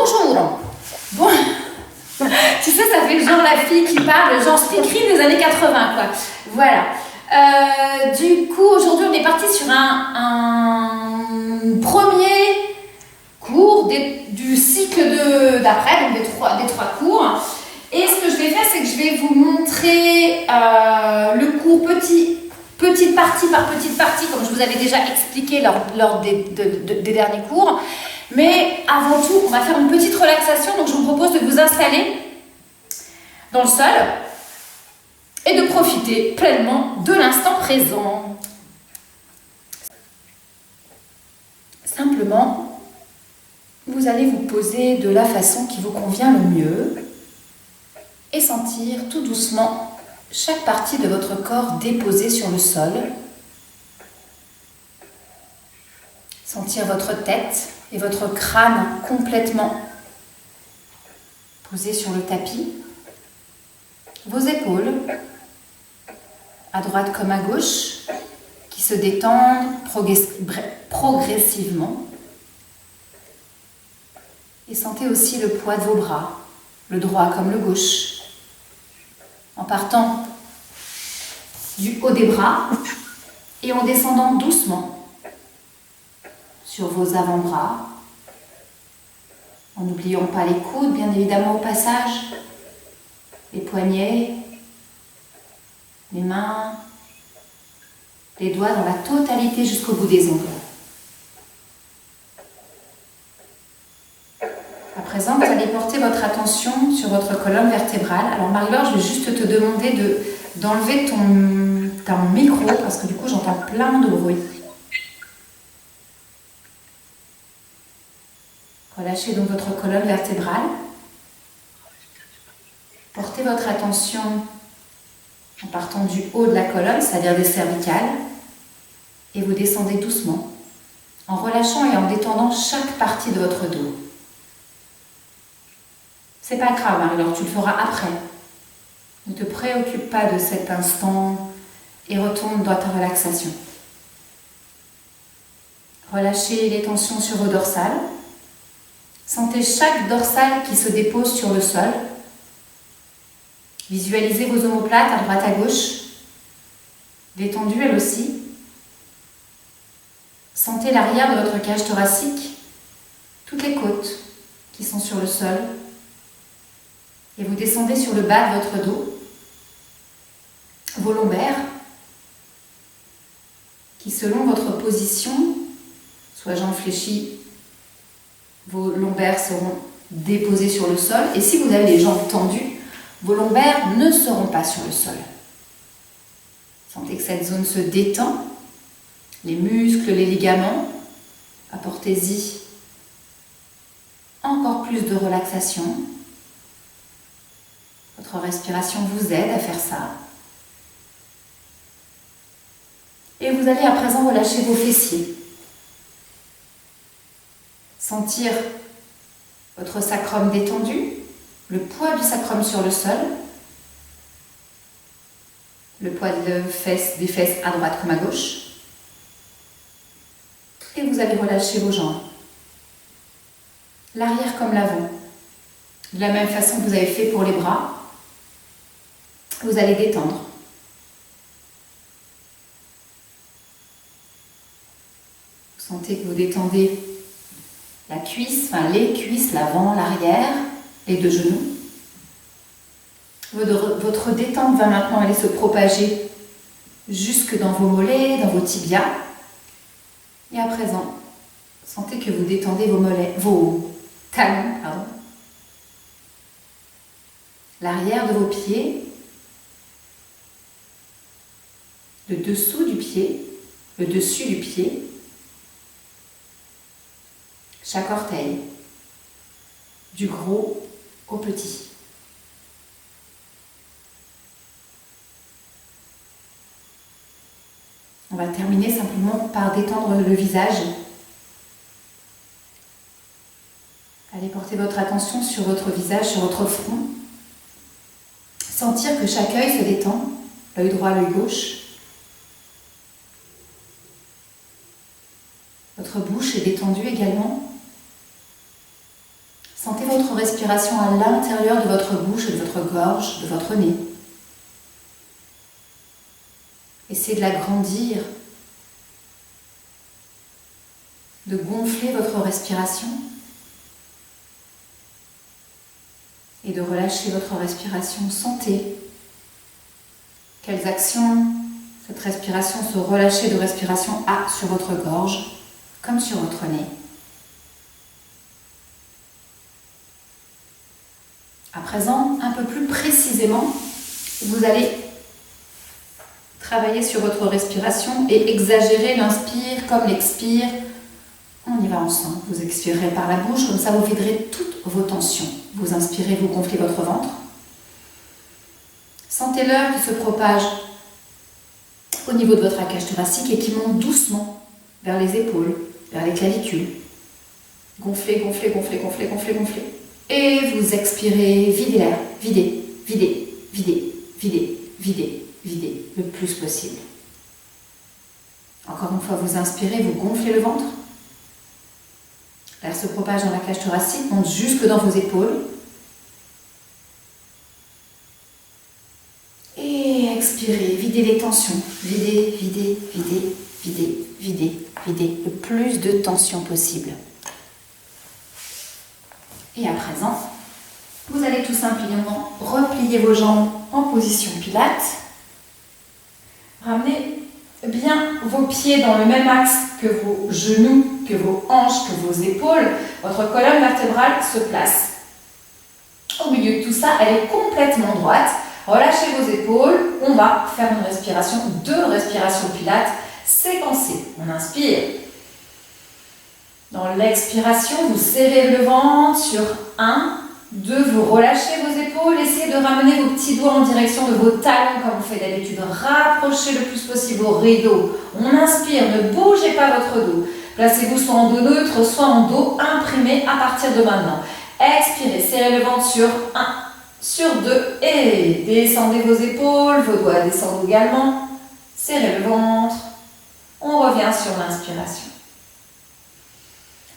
Bonjour. Bon, tu sais, ça fait genre la fille qui parle, genre speakerine des années 80, quoi. Voilà. Du coup, aujourd'hui, on est parti sur un premier cours du cycle d'après, donc des trois cours. Et ce que je vais faire, c'est que je vais vous montrer le cours petite partie par petite partie, comme je vous avais déjà expliqué lors des derniers cours. Mais avant tout, on va faire une petite relaxation. Donc, je vous propose de vous installer dans le sol et de profiter pleinement de l'instant présent. Simplement, vous allez vous poser de la façon qui vous convient le mieux et sentir tout doucement chaque partie de votre corps déposée sur le sol. Sentir votre tête et votre crâne complètement posés sur le tapis. Vos épaules, à droite comme à gauche, qui se détendent progressivement. Et sentez aussi le poids de vos bras, le droit comme le gauche. En partant du haut des bras et en descendant doucement sur vos avant-bras, en n'oubliant pas les coudes, bien évidemment au passage, les poignets, les mains, les doigts dans la totalité jusqu'au bout des ongles. À présent, vous allez porter votre attention sur votre colonne vertébrale. Alors Marie-Laure, je vais juste te demander d'enlever ton micro parce que du coup j'entends plein de bruit. Relâchez donc votre colonne vertébrale. Portez votre attention en partant du haut de la colonne, c'est-à-dire des cervicales, et vous descendez doucement, en relâchant et en détendant chaque partie de votre dos. C'est pas grave, Marie-Laure, tu le feras après. Ne te préoccupe pas de cet instant et retourne dans ta relaxation. Relâchez les tensions sur vos dorsales. Sentez chaque dorsale qui se dépose sur le sol. Visualisez vos omoplates à droite à gauche, détendues elles aussi. Sentez l'arrière de votre cage thoracique, toutes les côtes qui sont sur le sol. Et vous descendez sur le bas de votre dos, vos lombaires, qui selon votre position, soit jambes fléchies, vos lombaires seront déposés sur le sol. Et si vous avez les jambes tendues, vos lombaires ne seront pas sur le sol. Sentez que cette zone se détend. Les muscles, les ligaments. Apportez-y encore plus de relaxation. Votre respiration vous aide à faire ça. Et vous allez à présent relâcher vos fessiers. Sentir votre sacrum détendu, le poids du sacrum sur le sol, le poids des fesses à droite comme à gauche. Et vous allez relâcher vos jambes, l'arrière comme l'avant. De la même façon que vous avez fait pour les bras, vous allez détendre. Vous sentez que vous détendez la cuisse, enfin les cuisses, l'avant, l'arrière, les deux genoux. Votre détente va maintenant aller se propager jusque dans vos mollets, dans vos tibias. Et à présent, sentez que vous détendez vos talons, l'arrière de vos pieds, le dessous du pied, le dessus du pied, chaque orteil, du gros au petit. On va terminer simplement par détendre le visage. Allez porter votre attention sur votre visage, sur votre front. Sentir que chaque œil se détend, l'œil droit, l'œil gauche. Votre bouche est détendue également. Sentez votre respiration à l'intérieur de votre bouche, de votre gorge, de votre nez. Essayez de l'agrandir, de gonfler votre respiration et de relâcher votre respiration. Sentez quelles actions cette respiration, ce relâcher de respiration a sur votre gorge, comme sur votre nez. À présent, un peu plus précisément, vous allez travailler sur votre respiration et exagérer l'inspire comme l'expire. On y va ensemble. Vous expirez par la bouche, comme ça vous viderez toutes vos tensions. Vous inspirez, vous gonflez votre ventre. Sentez l'air qui se propage au niveau de votre cage thoracique et qui monte doucement vers les épaules, vers les clavicules. Gonflez, gonflez, gonflez, gonflez, gonflez, gonflez. Et vous expirez, videz l'air, videz, videz, videz, videz, videz, videz, le plus possible. Encore une fois, vous inspirez, vous gonflez le ventre. L'air se propage dans la cage thoracique, monte jusque dans vos épaules. Et expirez, videz les tensions. Videz, videz, videz, videz, videz, videz, le plus de tension possible. Et à présent, vous allez tout simplement replier vos jambes en position pilates. Ramenez bien vos pieds dans le même axe que vos genoux, que vos hanches, que vos épaules. Votre colonne vertébrale se place. Au milieu de tout ça, elle est complètement droite. Relâchez vos épaules. On va faire une respiration, deux respirations pilates séquencées. On inspire. Dans l'expiration, vous serrez le ventre sur 1, 2, vous relâchez vos épaules, essayez de ramener vos petits doigts en direction de vos talons comme on fait d'habitude. Rapprochez le plus possible vos rideaux. On inspire, ne bougez pas votre dos. Placez-vous soit en dos neutre, soit en dos imprimé à partir de maintenant. Expirez, serrez le ventre sur 1, sur 2 et descendez vos épaules, vos doigts descendent également. Serrez le ventre. On revient sur l'inspiration.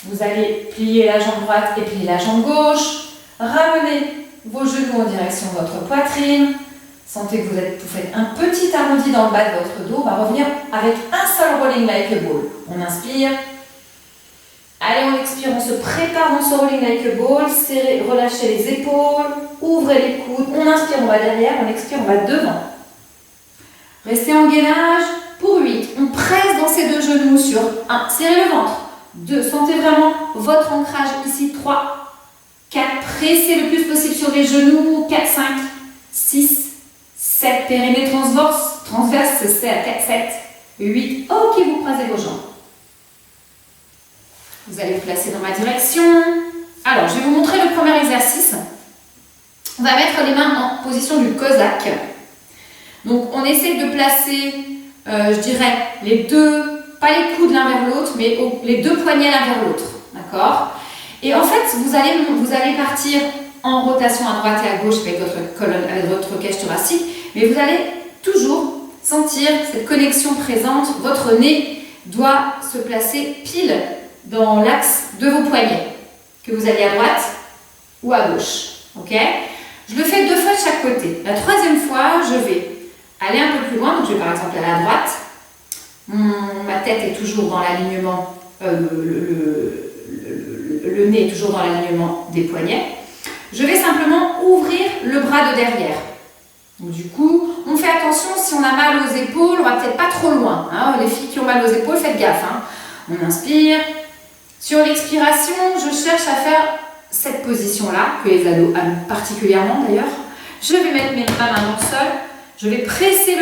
Vous allez plier la jambe droite et plier la jambe gauche. Ramenez vos genoux en direction de votre poitrine. Sentez que vous faites un petit arrondi dans le bas de votre dos. On va revenir avec un seul rolling like a ball. On inspire. Allez, on expire. On se prépare dans ce rolling like a ball. Serrez, relâchez les épaules. Ouvrez les coudes. On inspire, on va derrière. On expire, on va devant. Restez en gainage pour 8. On presse dans ces deux genoux sur 1. Serrez le ventre. 2. Sentez vraiment votre ancrage ici. 3, 4. Pressez le plus possible sur les genoux. 4, 5, 6, 7. Périnée transverse, c'est 7, 7, 8. Ok, vous croisez vos jambes. Vous allez vous placer dans ma direction. Alors, je vais vous montrer le premier exercice. On va mettre les mains en position du Cosaque. Donc, on essaie de placer, je dirais, les deux... Pas les coudes l'un vers l'autre, mais les deux poignets l'un vers l'autre. D'accord? Et en fait, vous allez partir en rotation à droite et à gauche avec votre colonne, avec votre cage thoracique, mais vous allez toujours sentir cette connexion présente. Votre nez doit se placer pile dans l'axe de vos poignets, que vous allez à droite ou à gauche. Ok? Je le fais 2 fois de chaque côté. La troisième fois, je vais aller un peu plus loin. Donc, je vais par exemple aller à droite. Ma tête est toujours dans l'alignement, le nez est toujours dans l'alignement des poignets. Je vais simplement ouvrir le bras de derrière. Donc, du coup, on fait attention, si on a mal aux épaules, on va peut-être pas trop loin. Hein. Les filles qui ont mal aux épaules, faites gaffe. Hein. On inspire. Sur l'expiration, je cherche à faire cette position-là, que les ados aiment particulièrement d'ailleurs. Je vais mettre mes mains dans le sol. Je vais presser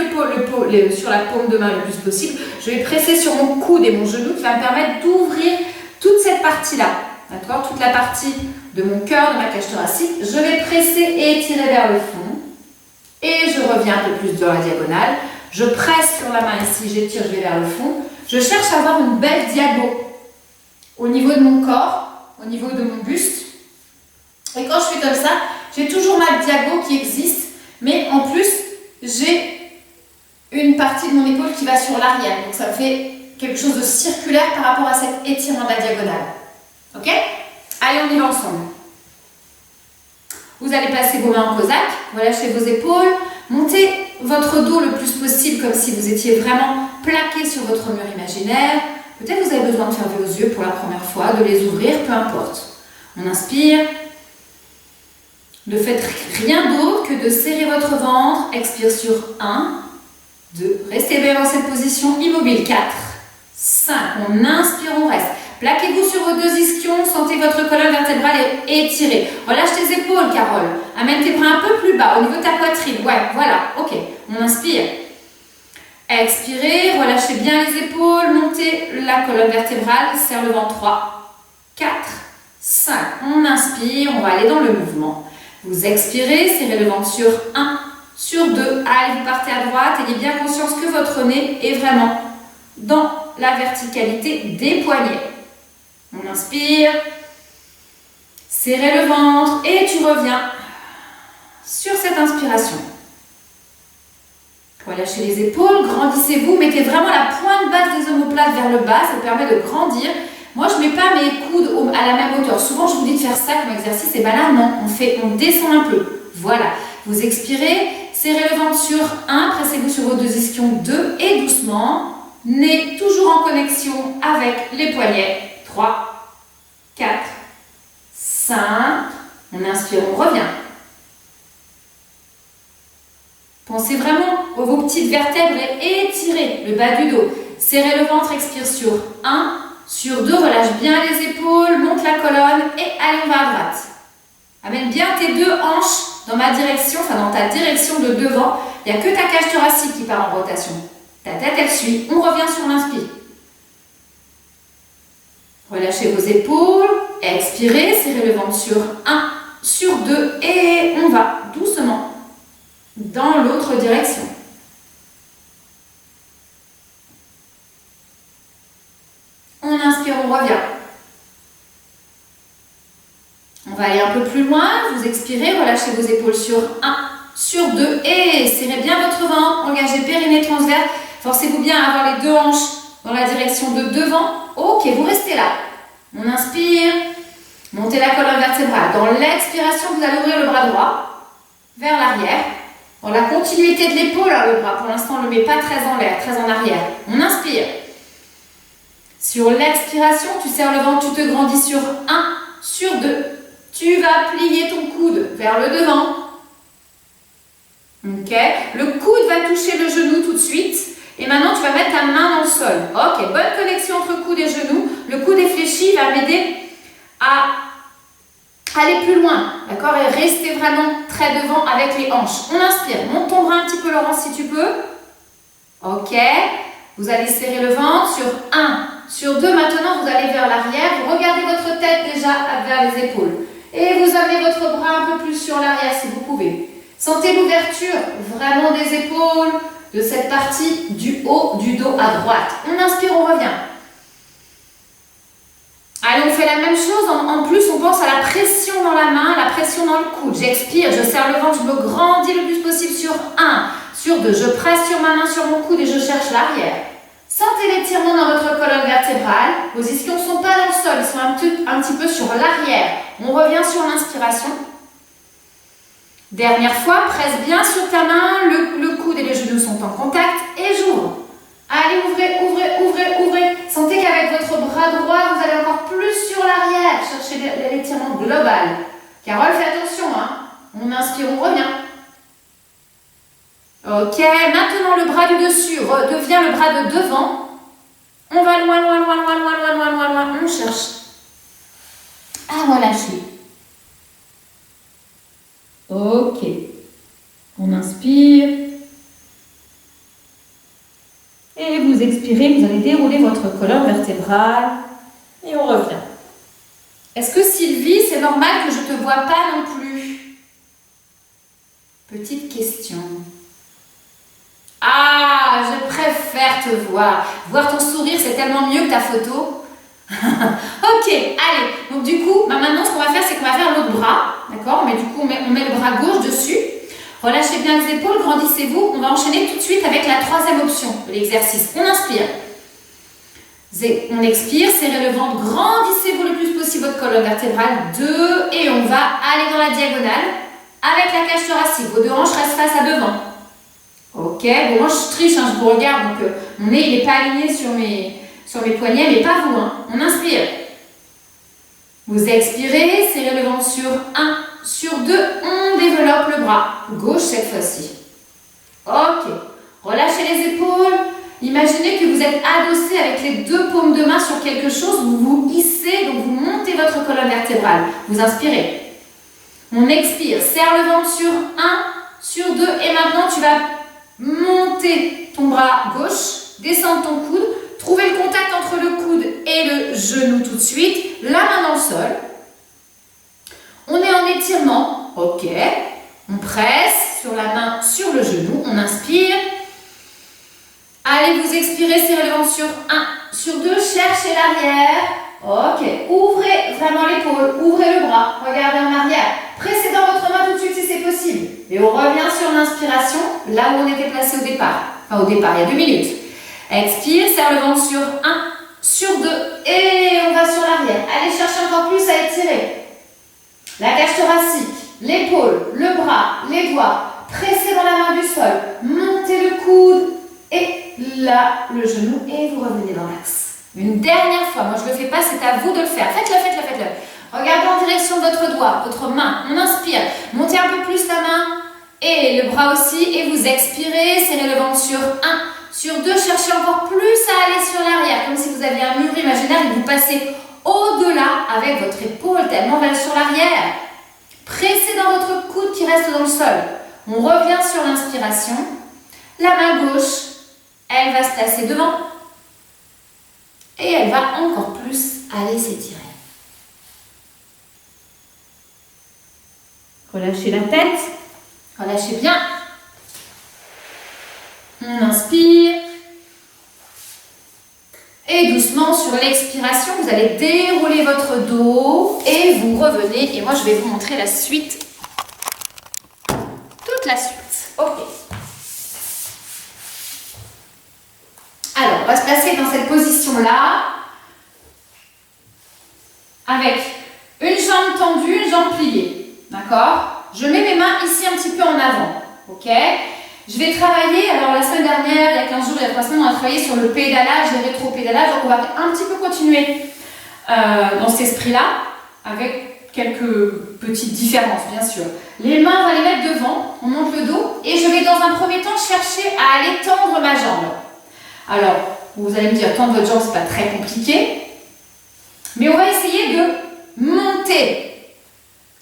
sur la paume de main le plus possible. Je vais presser sur mon coude et mon genou qui va me permettre d'ouvrir toute cette partie-là. D'accord? Toute la partie de mon cœur, de ma cage thoracique. Je vais presser et étirer vers le fond. Et je reviens un peu plus dans la diagonale. Je presse sur la main ici, j'étire, je vais vers le fond. Je cherche à avoir une belle diago au niveau de mon corps, au niveau de mon buste. Et quand je fais comme ça, j'ai toujours ma diago qui existe, mais en plus, j'ai une partie de mon épaule qui va sur l'arrière. Donc ça fait quelque chose de circulaire par rapport à cet étirement de la diagonale. Ok? Allez, on y va ensemble. Vous allez passer vos mains en cosaque, relâchez vos épaules, montez votre dos le plus possible comme si vous étiez vraiment plaqué sur votre mur imaginaire. Peut-être vous avez besoin de fermer vos yeux pour la première fois, de les ouvrir, peu importe. On inspire. Ne faites rien d'autre que de serrer votre ventre. Expire sur 1, 2. Restez bien dans cette position immobile. 4, 5. On inspire, on reste. Plaquez-vous sur vos deux ischions. Sentez votre colonne vertébrale étirée. Relâche tes épaules, Carole. Amène tes bras un peu plus bas, au niveau de ta poitrine. Ouais, voilà. Ok. On inspire. Expirez. Relâchez bien les épaules. Montez la colonne vertébrale. Serre le ventre. 3, 4, 5. On inspire. On va aller dans le mouvement. Vous expirez, serrez le ventre sur 1, sur 2. Allez, vous partez à droite. Ayez bien conscience que votre nez est vraiment dans la verticalité des poignets. On inspire. Serrez le ventre et tu reviens sur cette inspiration. Relâchez les épaules, grandissez-vous. Mettez vraiment la pointe basse des omoplates vers le bas. Ça permet de grandir. Moi, je ne mets pas mes coudes à la même hauteur. Souvent, je vous dis de faire ça comme exercice. Et bien là, non, on descend un peu. Voilà. Vous expirez, serrez le ventre sur 1, pressez-vous sur vos deux ischions 2 et doucement. Nez toujours en connexion avec les poignets. 3, 4, 5. On inspire, on revient. Pensez vraiment à vos petites vertèbres et étirez le bas du dos. Serrez le ventre, expire sur 1. Sur 2, relâche bien les épaules, monte la colonne et allez, on va à droite. Amène bien tes deux hanches dans ma direction, enfin dans ta direction de devant. Il n'y a que ta cage thoracique qui part en rotation. Ta tête, elle suit. On revient sur l'inspire. Relâchez vos épaules, expirez, serrez le ventre sur 1, sur 2 et on va doucement dans l'autre direction. On inspire, on revient. On va aller un peu plus loin. Vous expirez, relâchez vos épaules sur 1, sur 2 et serrez bien votre ventre. Engagez périnée transverse. Forcez-vous bien à avoir les deux hanches dans la direction de devant. Ok, vous restez là. On inspire. Montez la colonne vertébrale. Dans l'expiration, vous allez ouvrir le bras droit vers l'arrière. Dans la continuité de l'épaule, le bras, pour l'instant, on ne le met pas très en l'air, très en arrière. On inspire. Sur l'expiration, tu serres le ventre, tu te grandis sur 1, sur 2. Tu vas plier ton coude vers le devant. Ok. Le coude va toucher le genou tout de suite. Et maintenant, tu vas mettre ta main dans le sol. Ok. Bonne connexion entre coude et genou. Le coude est fléchi, va m'aider à aller plus loin. D'accord. Et rester vraiment très devant avec les hanches. On inspire. Monte ton bras un petit peu, Laurence, si tu peux. Ok. Vous allez serrer le ventre sur 1. Sur 2, maintenant, vous allez vers l'arrière. Vous regardez votre tête déjà vers les épaules. Et vous amenez votre bras un peu plus sur l'arrière si vous pouvez. Sentez l'ouverture vraiment des épaules, de cette partie du haut du dos à droite. On inspire, on revient. Allez, on fait la même chose. En plus, on pense à la pression dans la main, la pression dans le coude. J'expire, je serre le ventre, je me grandis le plus possible sur 1, sur 2. Je presse sur ma main sur mon coude et je cherche l'arrière. Sentez l'étirement dans votre colonne vertébrale. Vos ischions ne sont pas dans le sol, ils sont un petit peu sur l'arrière. On revient sur l'inspiration. Dernière fois, presse bien sur ta main, le coude et les genoux sont en contact et j'ouvre. Allez, ouvrez, ouvrez, ouvrez, ouvrez. Sentez qu'avec votre bras droit, vous allez encore plus sur l'arrière. Cherchez l'étirement global. Carole, fais attention, hein. On inspire, on revient. Ok, maintenant le bras du dessus redevient le bras de devant. On va loin, loin, loin, loin, loin, loin, loin, loin, loin. On cherche à relâcher. Ok. On inspire. Et vous expirez, vous allez dérouler votre colonne vertébrale. Et on revient. Est-ce que Sylvie, c'est normal que je ne te vois pas non plus? Petite question. Ah, je préfère te voir. Voir ton sourire, c'est tellement mieux que ta photo. Ok, allez. Donc du coup, maintenant, ce qu'on va faire, c'est qu'on va faire l'autre bras. D'accord? Mais du coup, on met le bras gauche dessus. Relâchez bien les épaules, grandissez-vous. On va enchaîner tout de suite avec la troisième option de l'exercice. On inspire. On expire, serrez le ventre, grandissez-vous le plus possible votre colonne vertébrale. 2, et on va aller dans la diagonale. avec la cage thoracique. Vos deux hanches restent face à devant. Ok, bon, moi je triche, hein, je vous regarde, donc mon nez il n'est pas aligné sur mes poignets, mais pas vous. Hein. On inspire. Vous expirez, serrez le ventre sur 1, sur 2, on développe le bras gauche cette fois-ci. Ok, relâchez les épaules. Imaginez que vous êtes adossé avec les deux paumes de main sur quelque chose, vous vous hissez, donc vous montez votre colonne vertébrale. Vous inspirez. On expire, serre le ventre sur 1, sur 2, et maintenant tu vas monter ton bras gauche, descendre ton coude, trouver le contact entre le coude et le genou tout de suite, la main dans le sol. On est en étirement, ok. On presse sur la main, sur le genou, on inspire. Allez, vous expirez, serrez le ventre sur 1, sur 2, cherchez l'arrière. Ok, ouvrez vraiment l'épaule, ouvrez le bras, regardez en arrière. Pressez dans votre main tout de suite si c'est possible. Et on revient sur l'inspiration, là où on était placé au départ. Enfin, au départ, il y a 2 minutes. Expire, serre le ventre sur 1, sur 2, et on va sur l'arrière. Allez chercher encore plus à étirer. La cage thoracique, l'épaule, le bras, les doigts. Pressez dans la main du sol, montez le coude, et là, le genou, et vous revenez dans l'axe. Une dernière fois, moi je ne le fais pas, c'est à vous de le faire. Faites-le, faites-le, faites-le. Regardez en direction de votre doigt, votre main. On inspire, montez un peu plus la main et le bras aussi. Et vous expirez, serrez le ventre sur 1, sur 2. Cherchez encore plus à aller sur l'arrière, comme si vous aviez un mur imaginaire et que vous passez au-delà avec votre épaule tellement vers sur l'arrière. Pressez dans votre coude qui reste dans le sol. On revient sur l'inspiration. La main gauche, elle va se placer devant. Et elle va encore plus aller s'étirer. Relâchez la tête. Relâchez bien. On inspire. Et doucement, sur l'expiration, vous allez dérouler votre dos et vous revenez. Et moi, je vais vous montrer la suite. Toute la suite. Ok. Alors, on va se placer dans cette position-là, avec une jambe tendue, une jambe pliée, d'accord? Je mets mes mains ici un petit peu en avant, ok? Je vais travailler, alors la semaine dernière, il y a 15 jours, il y a 3 semaines, on a travaillé sur le pédalage, le rétro-pédalage, donc on va un petit peu continuer dans cet esprit-là, avec quelques petites différences, bien sûr. Les mains, on va les mettre devant, on monte le dos, et je vais dans un premier temps chercher à aller tendre ma jambe. Alors, vous allez me dire, tendre votre jambe, c'est pas très compliqué. Mais on va essayer de monter.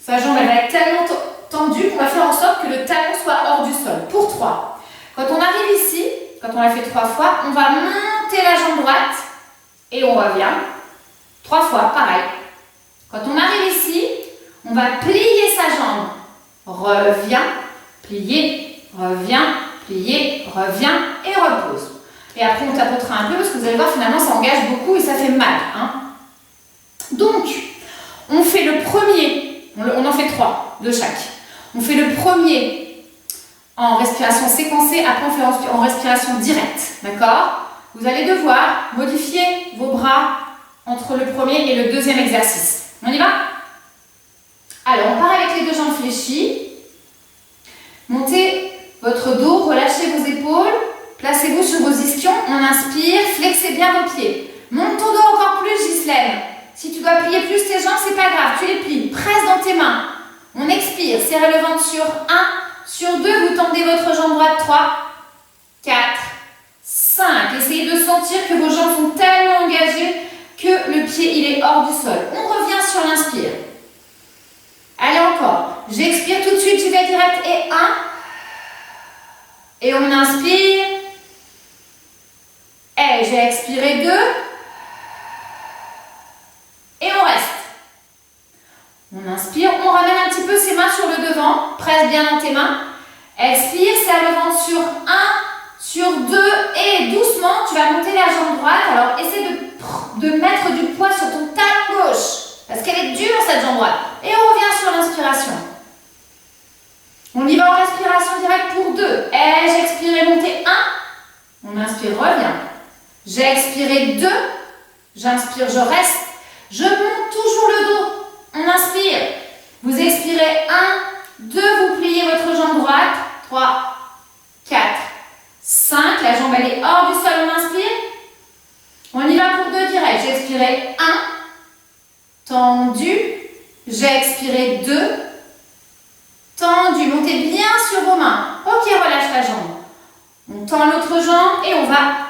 Sa jambe, elle va être tellement tendue qu'on va faire en sorte que le talon soit hors du sol. Pour 3. Quand on arrive ici, quand on l'a fait 3 fois, on va monter la jambe droite et on revient. 3 fois, pareil. Quand on arrive ici, on va plier sa jambe. Revient, plier, revient, plier, revient et repose. Et après, on tapotera un peu parce que vous allez voir, finalement, ça engage beaucoup et ça fait mal. Hein. Donc, on fait le premier, on en fait 3 de chaque. On fait le premier en respiration séquencée, après on fait en respiration directe. D'accord? Vous allez devoir modifier vos bras entre le premier et le deuxième exercice. On y va? Alors, on part avec les 2 jambes fléchies. Montez votre dos, relâchez vos épaules. Placez-vous sur vos ischions, on inspire, flexez bien vos pieds. Monte ton dos encore plus, Ghislaine. Si tu dois plier plus tes jambes, c'est pas grave, tu les plies. Presse dans tes mains. On expire, serrez le ventre sur 1, sur 2, vous tendez votre jambe droite, 3, 4, 5. Essayez de sentir que vos jambes sont tellement engagées que le pied il est hors du sol. On revient sur l'inspire. Allez encore, j'expire tout de suite, j'y vais direct et 1. Et on inspire. Et j'ai expiré 2. Et on reste. On inspire, on ramène un petit peu ses mains sur le devant. Presse bien dans tes mains. Expire, serre le ventre sur 1, sur 2. Et doucement, tu vas monter la jambe droite. Alors, essaie de mettre du poids sur ton talon gauche. Parce qu'elle est dure, cette jambe droite. Et on revient sur l'inspiration. On y va en respiration directe pour 2. Et j'ai expiré, monté 1. On inspire, revient. J'ai expiré 2. J'inspire, je reste. Je monte toujours le dos. On inspire. Vous expirez 1, 2, vous pliez votre jambe droite. 3, 4, 5. La jambe, elle est hors du sol, on inspire. On y va pour 2 directs. J'ai expiré 1. Tendu. J'ai expiré 2. Tendu. Montez bien sur vos mains. Ok, relâche la jambe. On tend l'autre jambe et on va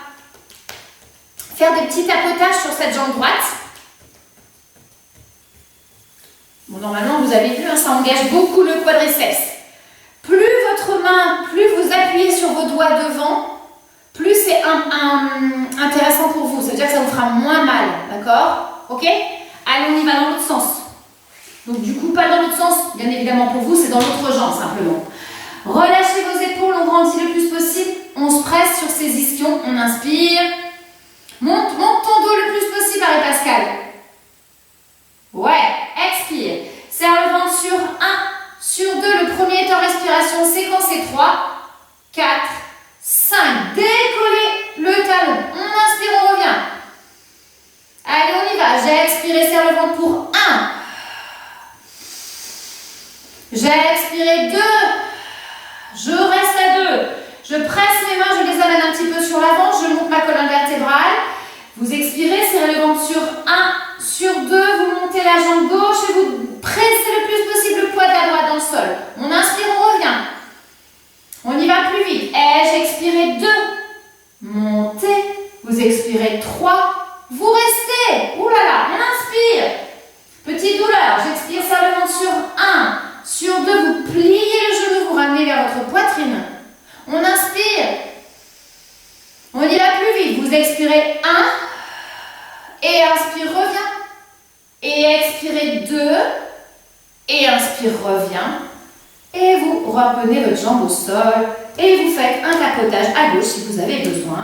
faire des petits tapotages sur cette jambe droite. Bon, normalement, vous avez vu, hein, ça engage beaucoup le quadriceps. Plus votre main, plus vous appuyez sur vos doigts devant, plus c'est intéressant pour vous. Ça veut dire que ça vous fera moins mal, d'accord? Ok? Allez, on y va dans l'autre sens. Donc du coup, pas dans l'autre sens, bien évidemment pour vous, c'est dans l'autre jambe simplement. Relâchez vos épaules, on grandit le plus possible. On se presse sur ses ischions, on inspire. Monte ton dos le plus possible, Marie-Pascale. Ouais, expire. Serre le ventre sur 1, sur 2. Le premier est en respiration, séquencez 3, 4, 5. Décollez le talon. On inspire, on revient. Allez, on y va. J'ai expiré, serre le ventre pour 1. J'ai expiré 2. Je reste à 2. Je presse mes mains, je les amène un petit peu sur l'avant. Je monte ma colonne vertébrale. Vous expirez, serrez le ventre sur 1, sur 2. Vous montez la jambe gauche et vous pressez le plus possible le poids de la droite dans le sol. On inspire, on revient. On y va plus vite. Et j'ai expiré 2. Montez. Vous expirez 3. Vous restez. Ouh là là, on inspire. Petite douleur. J'expire, serre le ventre sur 1. Sur 2, vous pliez le genou, vous ramenez vers votre poitrine. On inspire. On y va plus vite. Vous expirez 1. Et inspire, revient. Et expirez 2. Et inspire, revient. Et vous revenez votre jambe au sol. Et vous faites un tapotage à gauche si vous avez besoin.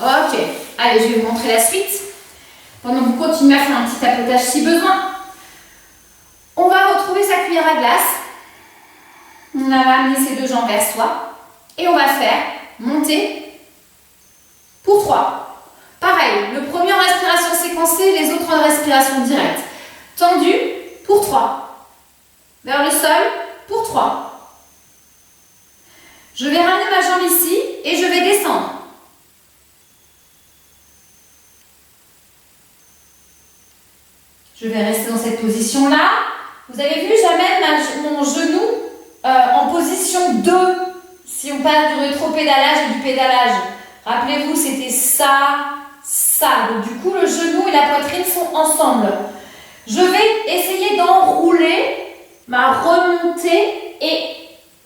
Ok, allez, je vais vous montrer la suite. Pendant que vous continuez à faire un petit tapotage si besoin. On va retrouver sa cuillère à glace. On va amener ses 2 jambes vers soi. Et on va faire monter pour 3. Pareil, le premier en respiration séquencée, les autres en respiration directe. Tendu pour 3. Vers le sol pour 3. Je vais ramener ma jambe ici et je vais descendre. Je vais rester dans cette position-là. Vous avez vu, j'amène mon genou en position 2. Si on parle du rétro-pédalage et du pédalage. Rappelez-vous, c'était ça, ça. Donc du coup, le genou et la poitrine sont ensemble. Je vais essayer d'enrouler ma remontée et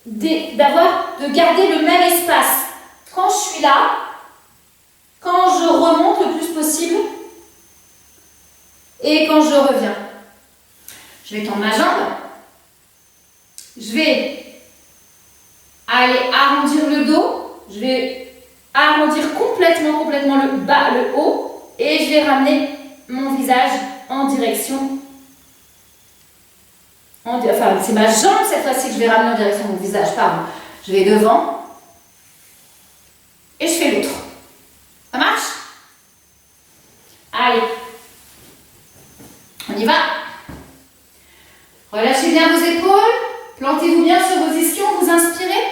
de garder le même espace. Quand je suis là, quand je remonte le plus possible, et quand je reviens, je vais tendre ma jambe. Je vais aller arrondir le dos. Je vais arrondir complètement le bas, le haut. Et je vais ramener mon visage en direction. Enfin, c'est ma jambe cette fois-ci que je vais ramener en direction de mon visage. Pardon. Je vais devant. Et je fais l'autre. Ça marche? Allez. On y va. Relâchez bien vos épaules. Plantez-vous bien sur vos ischions. Vous inspirez.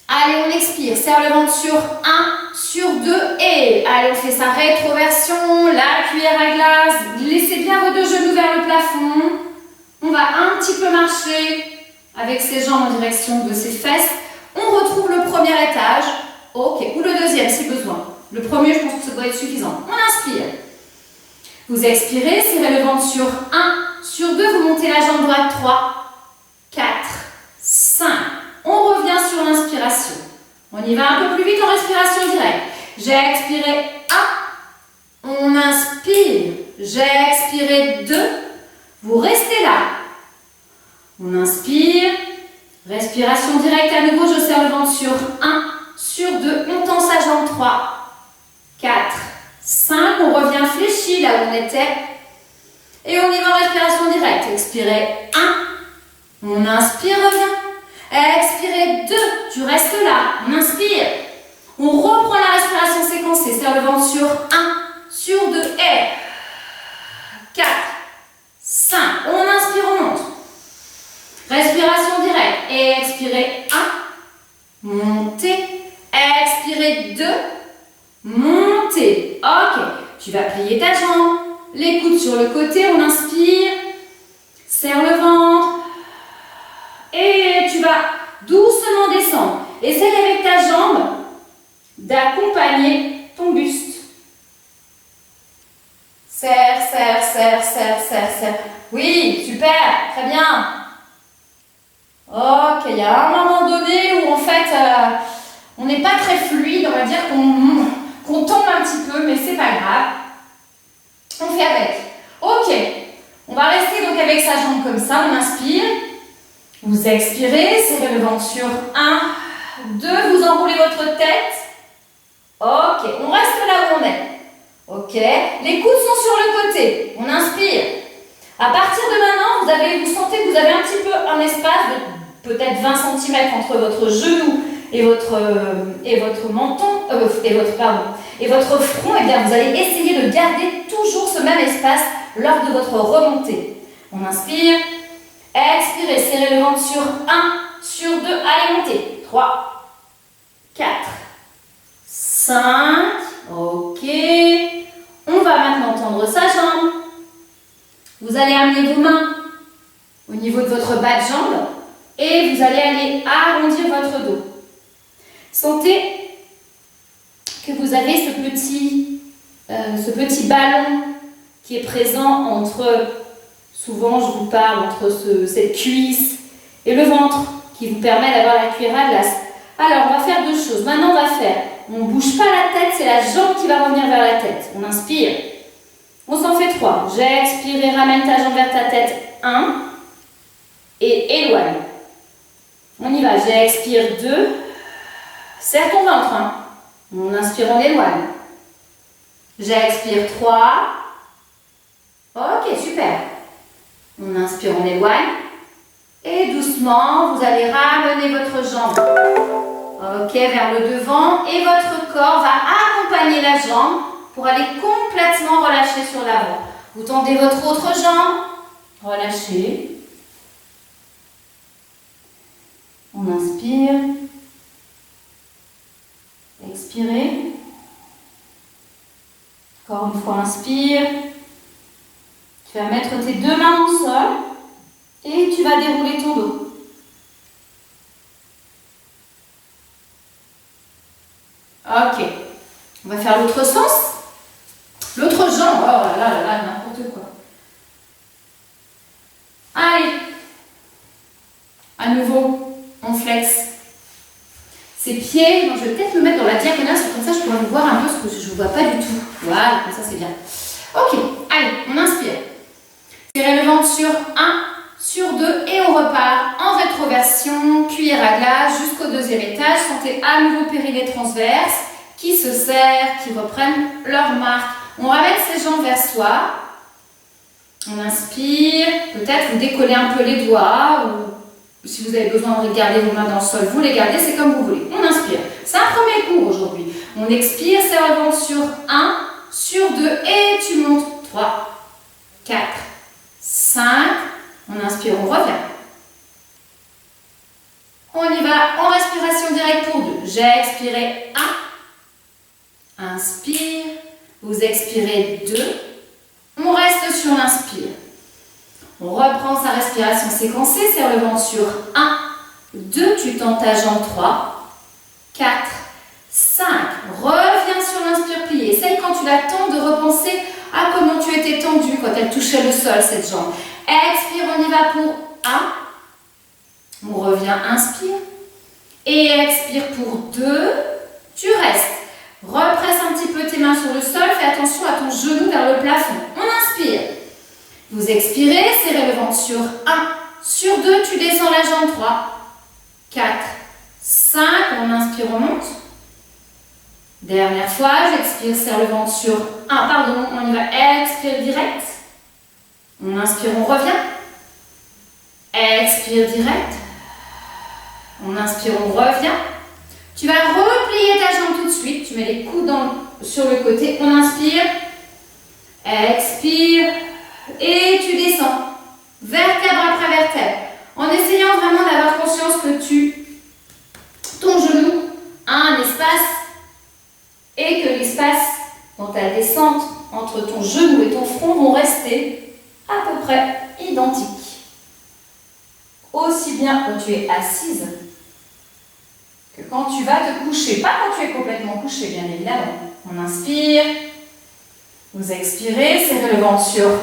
Allez, on expire. Serre le ventre sur 1, sur 2. Et allez, on fait sa rétroversion. La cuillère à glace. Laissez bien vos 2 genoux vers le plafond. On va un petit peu marcher avec ses jambes en direction de ses fesses. On retrouve le premier étage. Ok. Ou le deuxième si besoin. Le premier, je pense que ça doit être suffisant. On inspire. Vous expirez, serrez le ventre sur 1, sur 2, vous montez la jambe droite, 3, 4, 5. On revient sur l'inspiration. On y va un peu plus vite en respiration directe. J'ai expiré 1, on inspire. J'ai expiré 2, vous restez là. On inspire, respiration directe à nouveau, je serre le ventre sur 1, sur 2, on tend sa jambe, 3, 4, 5, on revient fléchi là où on était. Et on y va en respiration directe. Expirez 1, on inspire, revient. Expirez 2, tu restes là, on inspire. On reprend la respiration séquencée. séquencé. Serre le ventre sur 1, sur 2 et 4, 5. On inspire, on monte. Respiration directe. Et expirez 1, montez. Expirez 2, montez. Ok, tu vas plier ta jambe. Les coudes sur le côté, on inspire. Serre le ventre. Et tu vas doucement descendre. Essaye avec ta jambe d'accompagner ton buste. Serre, serre, serre, serre, serre, serre. Oui, super, très bien. Ok, il y a un moment donné où en fait, on n'est pas très fluide, on va dire qu'on tombe un petit peu, mais c'est pas grave. On fait avec. Ok, on va rester donc avec sa jambe comme ça, on inspire. Vous expirez, serrez le ventre sur 1, 2, vous enroulez votre tête. Ok, on reste là où on est. Ok, les coudes sont sur le côté. On inspire. À partir de maintenant, vous sentez que vous avez un petit peu un espace de peut-être 20 cm entre votre genou et votre menton, et votre front. Et bien, vous allez essayer de garder toujours ce même espace lors de votre remontée. On inspire. Expirez, serrez le ventre sur 1, sur 2, allez montez. 3, 4, 5, ok. On va maintenant tendre sa jambe. Vous allez amener vos mains au niveau de votre bas de jambe et vous allez aller arrondir votre dos. Sentez que vous avez ce petit ballon qui est présent entre... Souvent, je vous parle entre cette cuisse et le ventre qui vous permet d'avoir la cuillère à glace. Alors, on va faire deux choses. Maintenant, on ne bouge pas la tête, c'est la jambe qui va revenir vers la tête. On inspire. On s'en fait 3. J'expire et ramène ta jambe vers ta tête. 1. Et éloigne. On y va. J'expire 2. Serre ton ventre. On inspire, on éloigne. J'expire 3. Ok, super. On inspire, on éloigne. Et doucement, vous allez ramener votre jambe. Ok, vers le devant. Et votre corps va accompagner la jambe pour aller complètement relâcher sur l'avant. Vous tendez votre autre jambe. Relâchez. On inspire. Expirez. Encore une fois, inspire. Tu vas mettre tes deux mains au sol et tu vas dérouler ton dos. Ok. On va faire l'autre sens. L'autre jambe. Oh là là là là, n'importe quoi. Allez. À nouveau, on flexe. Ses pieds, je vais peut-être me mettre dans la diagonale, c'est comme ça je pourrais voir un peu ce que je ne vois pas du tout. Voilà, comme ça c'est bien. Ok, allez, on inspire. Serrez le ventre sur 1, sur 2 et on repart en rétroversion, cuillère à glace jusqu'au deuxième étage. Sentez à nouveau périnée transverse qui se serrent, qui reprennent leur marque. On ramène ses jambes vers soi. On inspire. Peut-être vous décollez un peu les doigts ou si vous avez besoin de garder vos mains dans le sol, vous les gardez, c'est comme vous voulez. On inspire. C'est un premier cours aujourd'hui. On expire, serre le ventre sur 1, sur 2 et tu montes. 3, 4, 5. On inspire, on revient. On y va en respiration directe pour 2. J'ai expiré 1. Inspire. Vous expirez 2. On reste sur l'inspire. On reprend sa respiration séquencée. Serre le ventre sur 1, 2. Tu tends ta jambe. 3, 4, 5. Reviens sur l'inspire plié. Essaye quand tu la tends de repenser à comment tu étais tendu quand elle touchait le sol, cette jambe. Expire, on y va pour 1. On revient, inspire. Et expire pour 2. Tu restes. Represse un petit peu tes mains sur le sol. Fais attention à ton genou vers le plafond. On inspire. Vous expirez, serrez le ventre sur 1. Sur 2, tu descends la jambe. 3, 4, 5. On inspire, on monte. Dernière fois, j'expire, serre le ventre sur 1. Pardon, on y va. Expire direct. On inspire, on revient. Expire direct. On inspire, on revient. Tu vas replier ta jambe tout de suite. Tu mets les coudes sur le côté. On inspire. Expire. Et tu descends. Vertèbre après vertèbre. En essayant vraiment d'avoir conscience que ton genou a un espace et que l'espace dans ta descente entre ton genou et ton front vont rester à peu près identiques. Aussi bien quand tu es assise que quand tu vas te coucher. Pas quand tu es complètement couché, bien évidemment. On inspire. Vous expirez, serrez le ventre sur 1,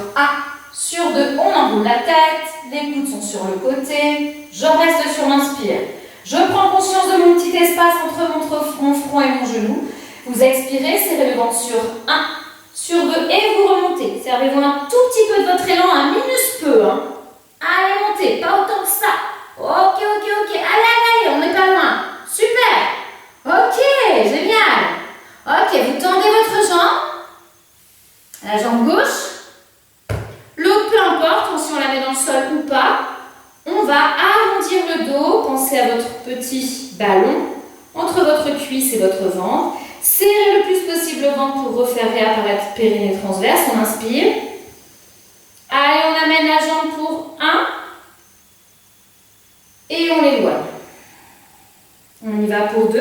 sur 2. On enroule la tête. Les coudes sont sur le côté. Je reste sur l'inspire. Je prends conscience de mon petit espace entre mon front et mon genou. Vous expirez, serrez le ventre sur 1, sur 2 et vous remontez. Servez-vous un tout petit peu de votre élan, un minus peu. Hein. Allez, montez, pas autant que ça. Ok. Allez, on n'est pas loin. Super. Ok, génial. Ok, vous tendez votre jambe. La jambe gauche. L'autre, peu importe, si on la met dans le sol ou pas. On va arrondir le dos. Pensez à votre petit ballon entre votre cuisse et votre ventre. Serrez le plus possible le ventre pour refaire réapparaître périnée transverse. On inspire. Allez, on amène la jambe pour 1. Et on l'éloigne. On y va pour 2.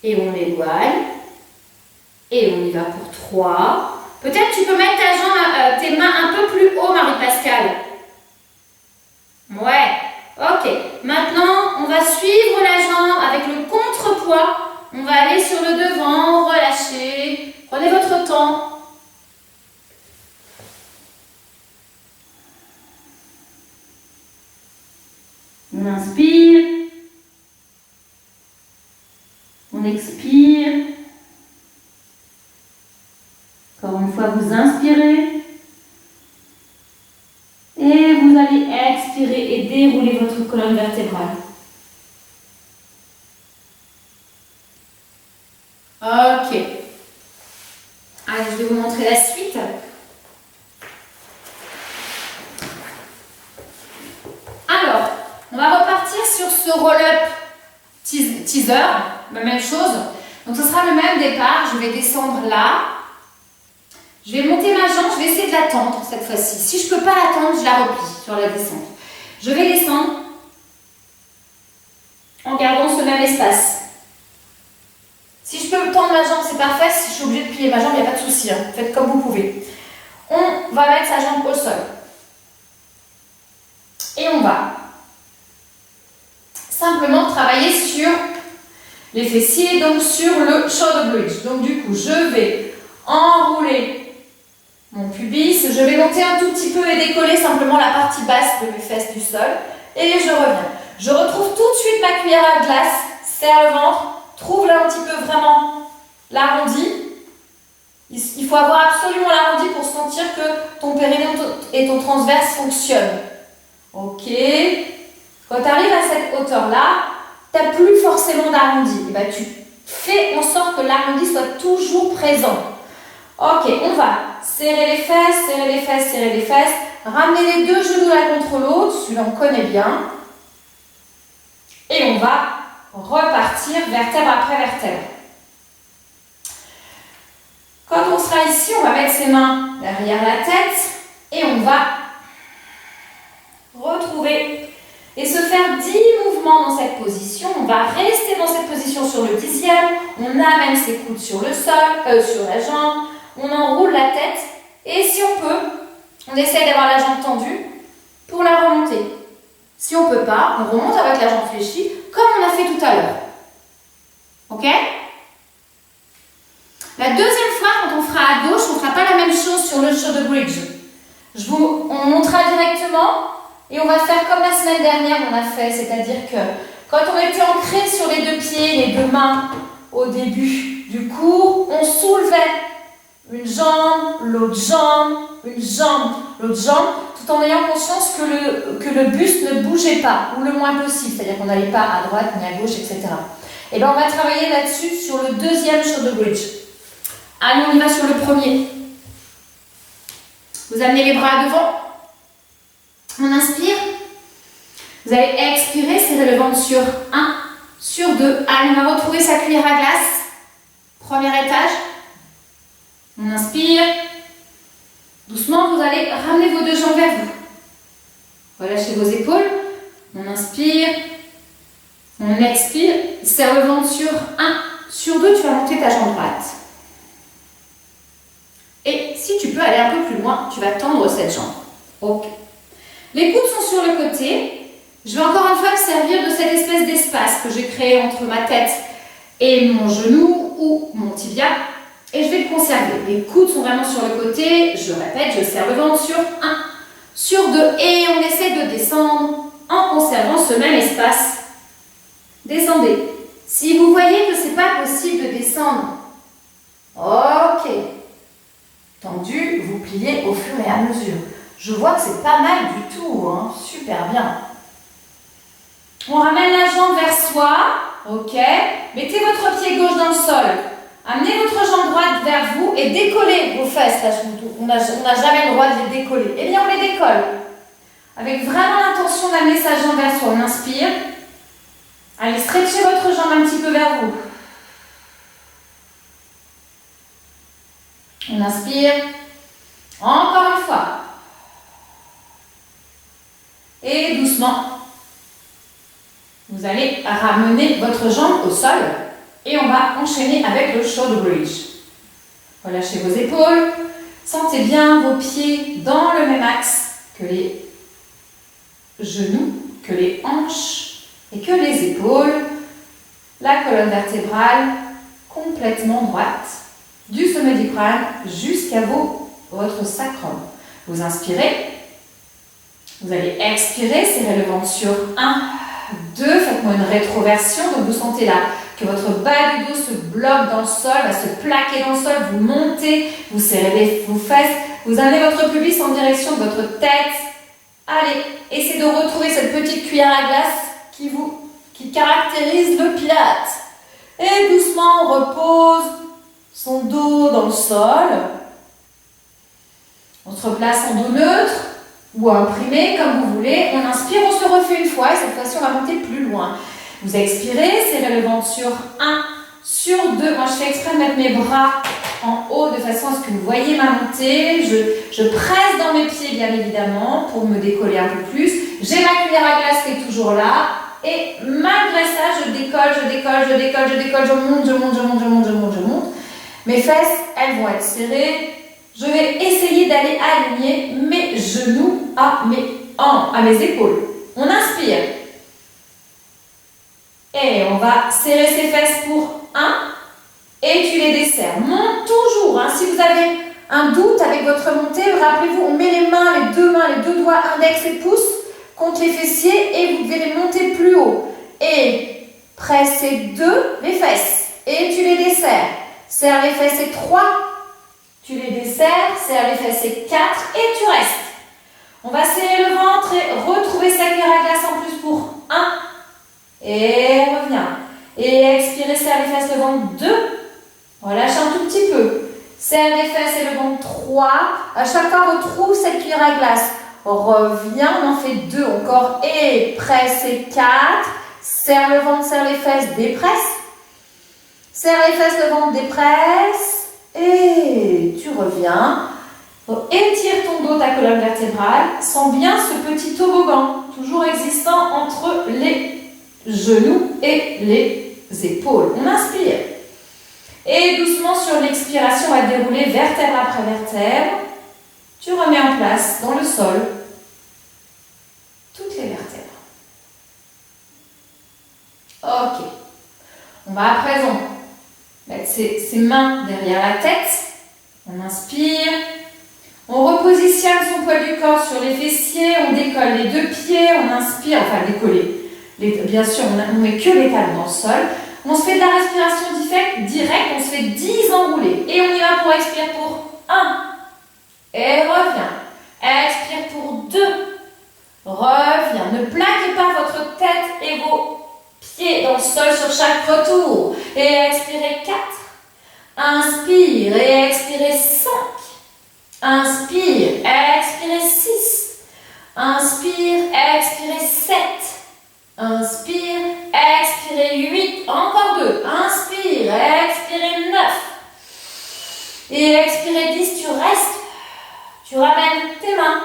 Et on l'éloigne. Et on y va pour 3. Peut-être tu peux mettre tes mains un peu plus haut, Marie-Pascale. Ouais. Ok. Maintenant, on va suivre la jambe avec le contrepoids. On va aller sur le devant, relâcher. Prenez votre temps. On inspire. On expire. Encore une fois, vous inspirez. Et vous allez expirer et dérouler votre colonne vertébrale. Ok. Allez, je vais vous montrer la suite. Alors, on va repartir sur ce roll-up teaser. La même chose. Donc, ce sera le même départ. Je vais descendre là. Je vais monter ma jambe, je vais essayer de la tendre cette fois-ci. Si je ne peux pas la tendre, je la replie sur la descente. Je vais descendre en gardant ce même espace. Si je peux tendre ma jambe, c'est parfait. Si je suis obligée de plier ma jambe, il n'y a pas de souci. Hein. Faites comme vous pouvez. On va mettre sa jambe au sol. Et on va simplement travailler sur les fessiers, donc sur le shoulder bridge. Donc du coup, je vais enrouler mon pubis, je vais monter un tout petit peu et décoller simplement la partie basse de mes fesses du sol. Et je reviens. Je retrouve tout de suite ma cuillère à glace, serre le ventre, trouve là un petit peu vraiment l'arrondi. Il faut avoir absolument l'arrondi pour sentir que ton périnée et ton transverse fonctionnent. Ok. Quand tu arrives à cette hauteur-là, tu n'as plus forcément d'arrondi. Et ben, tu fais en sorte que l'arrondi soit toujours présent. Ok, on va serrer les fesses, serrer les fesses, serrer les fesses. Ramener les deux genoux l'un contre l'autre, celui-là on connaît bien. Et on va repartir vertèbre après vertèbre. Quand on sera ici, on va mettre ses mains derrière la tête et on va retrouver et se faire 10 mouvements dans cette position. On va rester dans cette position sur le 10e. On amène ses coudes sur le sol, sur la jambe. On enroule la tête et si on peut, on essaie d'avoir la jambe tendue pour la remonter. Si on ne peut pas, on remonte avec la jambe fléchie comme on a fait tout à l'heure. Ok? La deuxième fois, quand on fera à gauche, on ne fera pas la même chose sur le shoulder bridge. On montera directement et on va faire comme la semaine dernière on a fait, c'est-à-dire que quand on était ancré sur les deux pieds, les deux mains au début du cours, on soulevait une jambe, l'autre jambe, une jambe, l'autre jambe, tout en ayant conscience que le buste ne bougeait pas, ou le moins possible, c'est-à-dire qu'on n'allait pas à droite ni à gauche, etc. Et bien on va travailler là-dessus sur le deuxième shoulder bridge. Allez, on y va sur le premier. Vous amenez les bras devant. On inspire. Vous allez expirer, serrer le ventre sur 1, sur 2. Allez, on va retrouver sa cuillère à glace. Premier étage. On inspire. Doucement, vous allez ramener vos 2 jambes vers vous. Relâchez vos épaules. On inspire. On expire. Serre le ventre sur 1. Sur 2, tu vas monter ta jambe droite. Et si tu peux aller un peu plus loin, tu vas tendre cette jambe. Ok. Les coudes sont sur le côté. Je vais encore une fois me servir de cette espèce d'espace que j'ai créé entre ma tête et mon genou ou mon tibia. Et je vais le conserver. Les coudes sont vraiment sur le côté. Je répète, je serre le ventre sur 1, sur 2. Et on essaie de descendre en conservant ce même espace. Descendez. Si vous voyez que ce n'est pas possible de descendre, ok. Tendu, vous pliez au fur et à mesure. Je vois que c'est pas mal du tout, hein. Super bien. On ramène la jambe vers soi, ok. Mettez votre pied gauche dans le sol. Amenez votre jambe droite vers vous et décollez vos fesses. Là, on n'a jamais le droit de les décoller. Eh bien, on les décolle. Avec vraiment l'intention d'amener sa jambe vers soi. On inspire. Allez, stretchez votre jambe un petit peu vers vous. On inspire. Encore une fois. Et doucement, vous allez ramener votre jambe au sol et on va enchaîner avec le shoulder bridge. Relâchez vos épaules. Sentez bien vos pieds dans le même axe que les genoux, que les hanches et que les épaules. La colonne vertébrale complètement droite. Du sommet du crâne jusqu'à votre sacrum. Vous inspirez. Vous allez expirer, serrez le ventre sur 1, 2. Faites-moi une rétroversion. Donc vous sentez là que votre bas du dos se bloque dans le sol, va se plaquer dans le sol. Vous montez, vous serrez vos fesses. Vous amenez votre pubis en direction de votre tête. Allez, essayez de retrouver cette petite cuillère à glace qui caractérise le pilate. Et doucement, on repose son dos dans le sol. On se replace en dos neutre ou imprimé, comme vous voulez. On inspire, on se le refait une fois et cette fois-ci, on va monter plus loin. Vous expirez, serrez le ventre sur 1, sur 2. Moi, je fais exprès de mettre mes bras en haut de façon à ce que vous voyez ma montée. Je presse dans mes pieds, bien évidemment, pour me décoller un peu plus. J'ai ma cuillère à glace qui est toujours là. Et malgré ça, je décolle, je monte. Mes fesses, elles vont être serrées. Je vais essayer d'aller aligner mes genoux à mes épaules. On inspire. Et on va serrer ses fesses pour 1. Et tu les desserres. Monte toujours. Si vous avez un doute avec votre montée, rappelez-vous, on met les deux doigts index et pouce contre les fessiers et vous devez les monter plus haut. Et pressez 2 les fesses. Et tu les desserres. Serre les fesses et 3. Tu les desserres. Serre les fesses et 4. Et tu restes. On va serrer le ventre et retrouver sa cuillère à glace en plus pour 1. Et on revient. Et expirez, serre les fesses, le ventre 2. Relâchez un tout petit peu. Serre les fesses et le ventre 3. À chaque fois, retrouve cette cuillère à glace. Reviens, on en fait 2 encore. Et presse et 4. Serre le ventre, serre les fesses, dépresse. Serre les fesses, le ventre, dépresse. Et tu reviens. Étire ton dos, ta colonne vertébrale. Sens bien ce petit toboggan, toujours existant entre les genoux et les épaules. On inspire. Et doucement, sur l'expiration, on va dérouler vertèbre après vertèbre. Tu remets en place dans le sol toutes les vertèbres. Ok. On va à présent mettre ses mains derrière la tête. On inspire. On repositionne son poids du corps sur les fessiers. On décolle les 2 pieds. On inspire. Enfin, décoller. Bien sûr, on ne met que les talons dans le sol. On se fait de la respiration directe. On se fait 10 enroulés. Et on y va pour expirer pour 1. Et reviens. Expire pour 2. Reviens. Ne plaquez pas votre tête et vos pieds dans le sol sur chaque retour. Et expirez 4. Inspire et expirez 5. Inspire, expirez 6. Inspire, expirez 7. Inspire, expirez 8, encore 2. Inspire, expirez 9. Et expirez 10, tu restes. Tu ramènes tes mains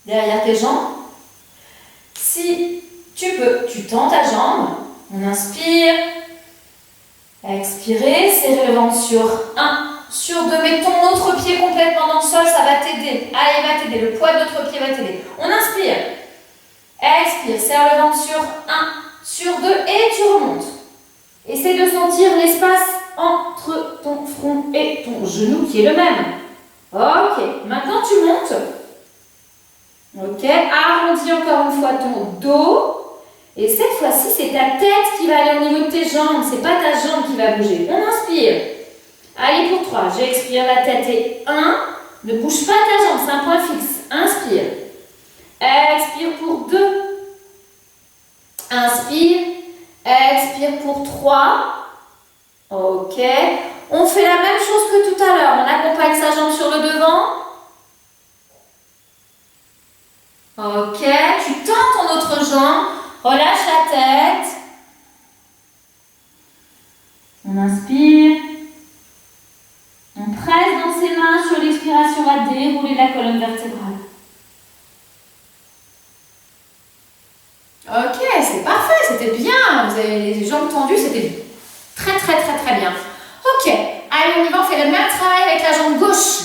derrière tes jambes. Si tu peux, tu tends ta jambe. On inspire. Expirez, serrez le ventre sur 1, sur 2. Mets ton autre pied complètement dans le sol, ça va t'aider. Allez, va t'aider. Le poids de l'autre pied va t'aider. On inspire. Expire, serre le ventre sur 1, sur 2 et tu remontes. Essaie de sentir l'espace entre ton front et ton genou qui est le même. Ok, maintenant tu montes. Ok, arrondis encore une fois ton dos. Et cette fois-ci, c'est ta tête qui va aller au niveau de tes jambes. C'est pas ta jambe qui va bouger. On inspire. Allez pour 3. J'expire, la tête est 1. Ne bouge pas ta jambe, c'est un point fixe. Inspire. Expire pour 2. Inspire. Expire pour 3. Ok. On fait la même chose que tout à l'heure. On accompagne sa jambe sur le devant. Ok. Tu tends ton autre jambe. Relâche la tête. On inspire. On presse dans ses mains. Sur l'expiration, on va dérouler la colonne vertébrale. Ok, c'est parfait, c'était bien. Vous avez les jambes tendues, c'était très bien. Ok, allez, on y va, on fait le même travail avec la jambe gauche.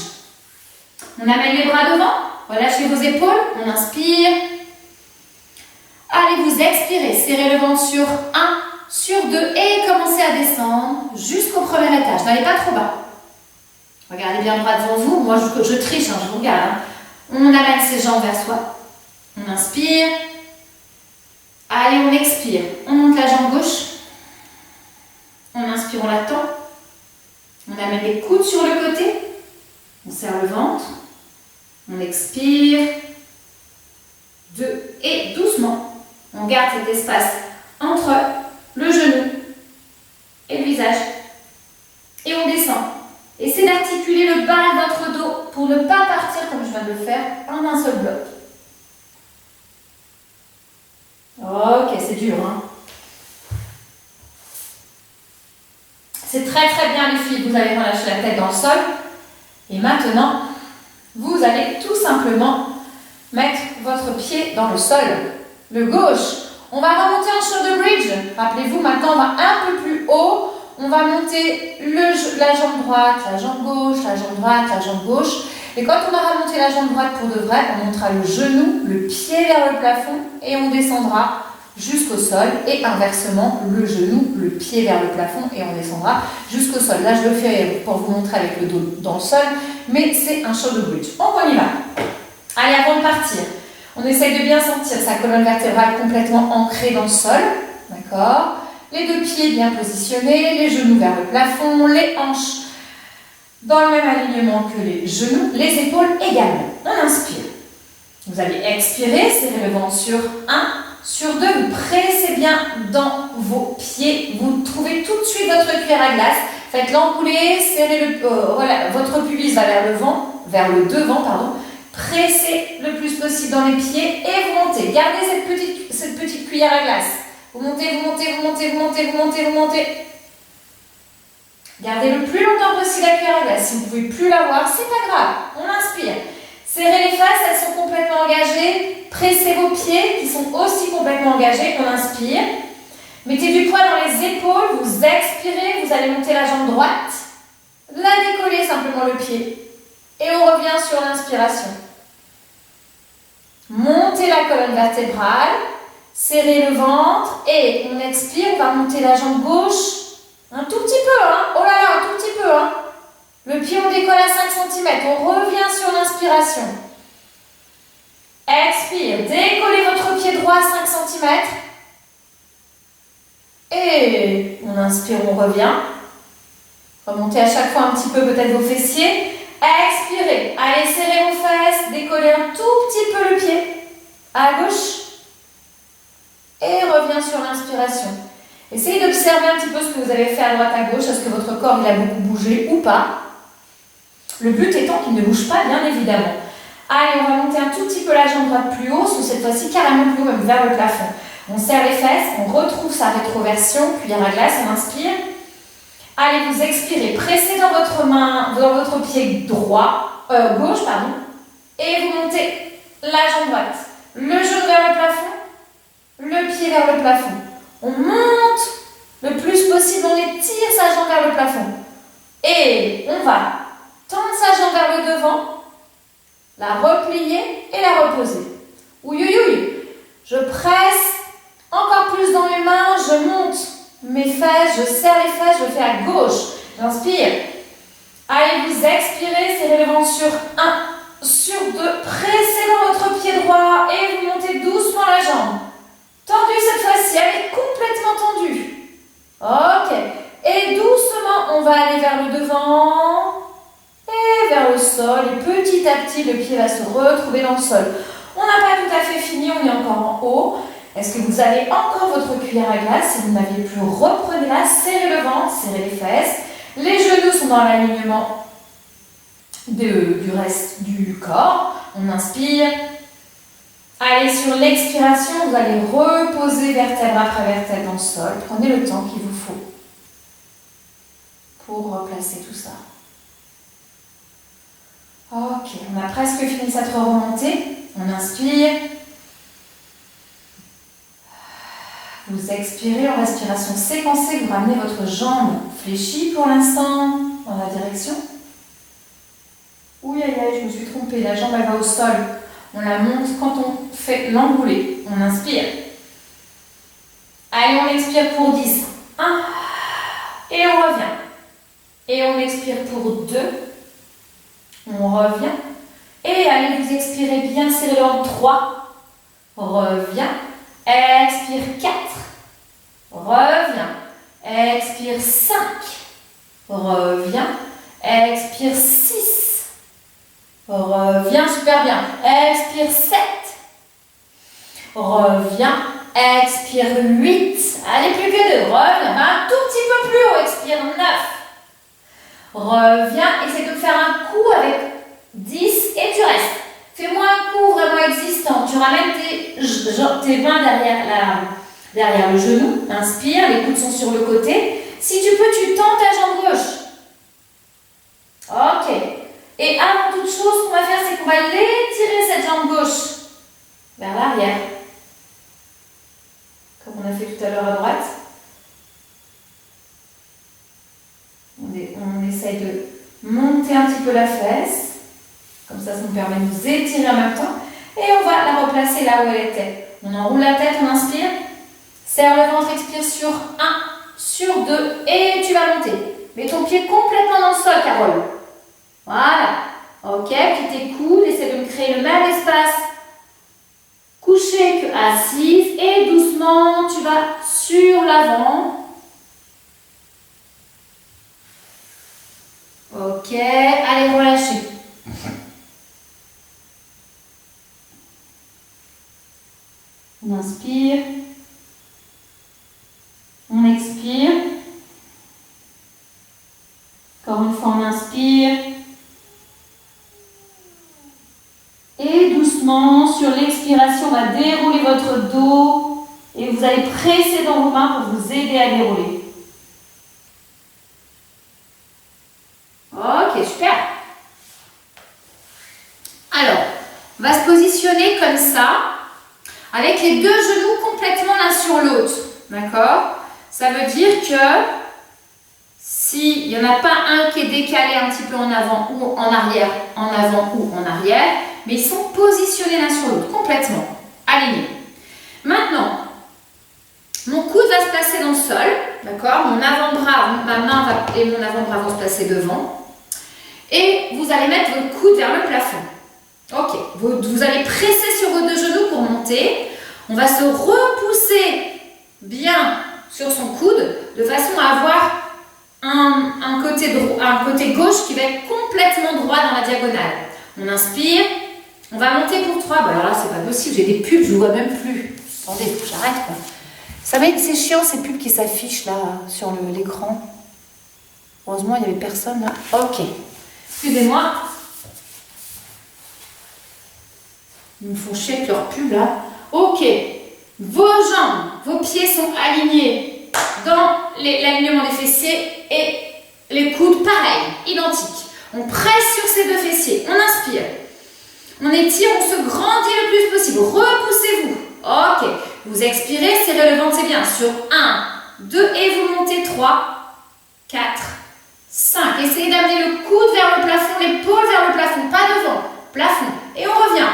On amène les bras devant, relâchez vos épaules, on inspire. Allez, vous expirez, serrez le ventre sur 1, sur 2 et commencez à descendre jusqu'au premier étage. N'allez pas trop bas. Regardez bien droit devant vous. Moi, je triche, je vous regarde. On amène ses jambes vers soi. On inspire. Allez, on expire. On monte la jambe gauche. On inspire, on la tend. On amène les coudes sur le côté. On serre le ventre. On expire. 2 et doucement, on garde cet espace entre le genou et le visage. Et on descend. Essayez d'articuler le bas de votre dos pour ne pas partir comme je viens de le faire en un seul bloc. Ok, c'est dur, hein. C'est très bien les filles, vous allez relâcher la tête dans le sol. Et maintenant, vous allez tout simplement mettre votre pied dans le sol, le gauche. On va remonter en shoulder bridge. Rappelez-vous, maintenant on va un peu plus haut. On va monter la jambe droite, la jambe gauche, la jambe droite, la jambe gauche. Et quand on aura monté la jambe droite pour de vrai, on montera le genou, le pied vers le plafond et on descendra jusqu'au sol. Et inversement, le genou, le pied vers le plafond et on descendra jusqu'au sol. Là, je le fais pour vous montrer avec le dos dans le sol, mais c'est un shoulder bridge. On y va. Allez, avant de partir, on essaye de bien sentir sa colonne vertébrale complètement ancrée dans le sol. D'accord ? Les deux pieds bien positionnés, les genoux vers le plafond, les hanches dans le même alignement que les genoux, les épaules également. On inspire. Vous allez expirer, serrez le ventre sur 1, sur 2. Vous pressez bien dans vos pieds. Vous trouvez tout de suite votre cuillère à glace. Faites l'enrouler, serrez votre pubis va vers le devant, pardon. Pressez le plus possible dans les pieds et vous montez. Gardez cette petite cuillère à glace. Vous montez, vous montez, vous montez, vous montez, vous montez, vous montez. Gardez le plus longtemps possible la cuillère à glace. Si vous ne pouvez plus l'avoir, c'est pas grave. On inspire. Serrez les fesses, elles sont complètement engagées. Pressez vos pieds qui sont aussi complètement engagés. On inspire. Mettez du poids dans les épaules. Vous expirez. Vous allez monter la jambe droite. La décoller simplement le pied. Et on revient sur l'inspiration. Montez la colonne vertébrale. Serrez le ventre et on expire, on va monter la jambe gauche un tout petit peu, hein. Oh là là, un tout petit peu, hein. Le pied, on décolle à 5 cm, on revient sur l'inspiration. Expire, décollez votre pied droit à 5 cm. Et on inspire, on revient. Remontez à chaque fois un petit peu peut-être vos fessiers. Expirez, allez serrer vos fesses, décollez un tout petit peu le pied à gauche. Et revient sur l'inspiration. Essayez d'observer un petit peu ce que vous avez fait à droite à gauche. Est-ce que votre corps il a beaucoup bougé ou pas? Le but étant qu'il ne bouge pas, bien évidemment. Allez, on va monter un tout petit peu la jambe droite plus haut, cette fois-ci carrément plus haut, même vers le plafond. On serre les fesses, on retrouve sa rétroversion, cuillère à glace, on inspire. Allez, vous expirez, pressez dans votre main, dans votre pied gauche, pardon, et vous montez la jambe droite. Le genou vers le plafond, le pied vers le plafond. On monte le plus possible, on étire sa jambe vers le plafond. Et on va tendre sa jambe vers le devant, la replier et la reposer. Ouïouïouï. Je presse encore plus dans mes mains, je monte mes fesses, je serre les fesses, je fais à gauche. J'inspire. Allez, vous expirez, serrez le ventre sur 1, sur 2. Pressez dans votre pied droit et vous montez doucement la jambe. Tendue cette fois-ci, elle est complètement tendue. Ok. Et doucement, on va aller vers le devant et vers le sol. Et petit à petit, le pied va se retrouver dans le sol. On n'a pas tout à fait fini, on est encore en haut. Est-ce que vous avez encore votre cuillère à glace? Si vous n'avez plus, reprenez-la, serrez le ventre, serrez les fesses. Les genoux sont dans l'alignement du reste du corps. On inspire. Allez, sur l'expiration, vous allez reposer vertèbre après vertèbre dans le sol. Prenez le temps qu'il vous faut pour replacer tout ça. Ok, on a presque fini cette remontée. On inspire. Vous expirez en respiration séquencée. Vous ramenez votre jambe fléchie pour l'instant dans la direction. Ouh, aïe, aïe, je me suis trompée. La jambe, elle va au sol. On la monte quand on fait l'enroulé. On inspire. Allez, on expire pour 10. 1. Et on revient. Et on expire pour 2. On revient. Et allez, vous expirez bien, serrez le ventre. 3. Revient. Expire 4. Revient. Expire 5. Revient. Expire 6. Reviens, super bien. Expire 7. Reviens. Expire 8. Allez, plus que 2. Reviens. Un tout petit peu plus haut. Expire 9. Reviens. Essaie de faire un coup avec 10 et tu restes. Fais-moi un coup vraiment existant. Tu ramènes tes mains derrière le genou. Inspire. Les coudes sont sur le côté. Si tu peux, tu tends ta jambe gauche. Ok. Et avant toute chose, ce qu'on va faire, c'est qu'on va l'étirer cette jambe gauche vers l'arrière. Comme on a fait tout à l'heure à droite. On essaye de monter un petit peu la fesse. Comme ça nous permet de nous étirer en même temps. Et on va la replacer là où elle était. On enroule la tête, on inspire. Serre le ventre, expire sur 1, sur 2. Et tu vas monter. Mets ton pied complètement dans le sol, Carole. Voilà. Ok, puis tes coudes, essaie de me créer le même espace couché que assise. Et doucement, tu vas sur l'avant. Ok, allez, relâchez. On inspire. On expire. Encore une fois, on inspire. Et doucement, sur l'expiration, on va dérouler votre dos et vous allez presser dans vos mains pour vous aider à dérouler. Ok, super. Alors, on va se positionner comme ça, avec les deux genoux complètement l'un sur l'autre. D'accord? Ça veut dire que s'il n'y en a pas un qui est décalé un petit peu en avant ou en arrière, en avant ou en arrière, mais ils sont positionnés l'un sur l'autre, complètement alignés. Maintenant, mon coude va se placer dans le sol, d'accord? Mon avant-bras, ma main et mon avant-bras vont se placer devant. Et vous allez mettre votre coude vers le plafond. Ok, vous allez presser sur vos deux genoux pour monter. On va se repousser bien sur son coude de façon à avoir un côté gauche qui va être complètement droit dans la diagonale. On inspire, on va monter pour 3. Bah alors là, c'est pas possible, j'ai des pubs, je ne vois même plus. Attendez, j'arrête quoi. Ça va être, c'est chiant ces pubs qui s'affichent là sur l'écran. Heureusement, il n'y avait personne là. Ok, excusez-moi. Ils me font chier avec leur pub là. Ok, Vos jambes, vos pieds sont alignés dans l'alignement des fessiers et les coudes, pareil, identiques. On presse sur ces deux fessiers, on inspire. On étire, on se grandit le plus possible. Repoussez-vous. Ok. Vous expirez, serrez le ventre, c'est bien. Sur 1, 2 et vous montez. 3, 4, 5. Essayez d'amener le coude vers le plafond, l'épaule vers le plafond, pas devant. Plafond. Et on revient.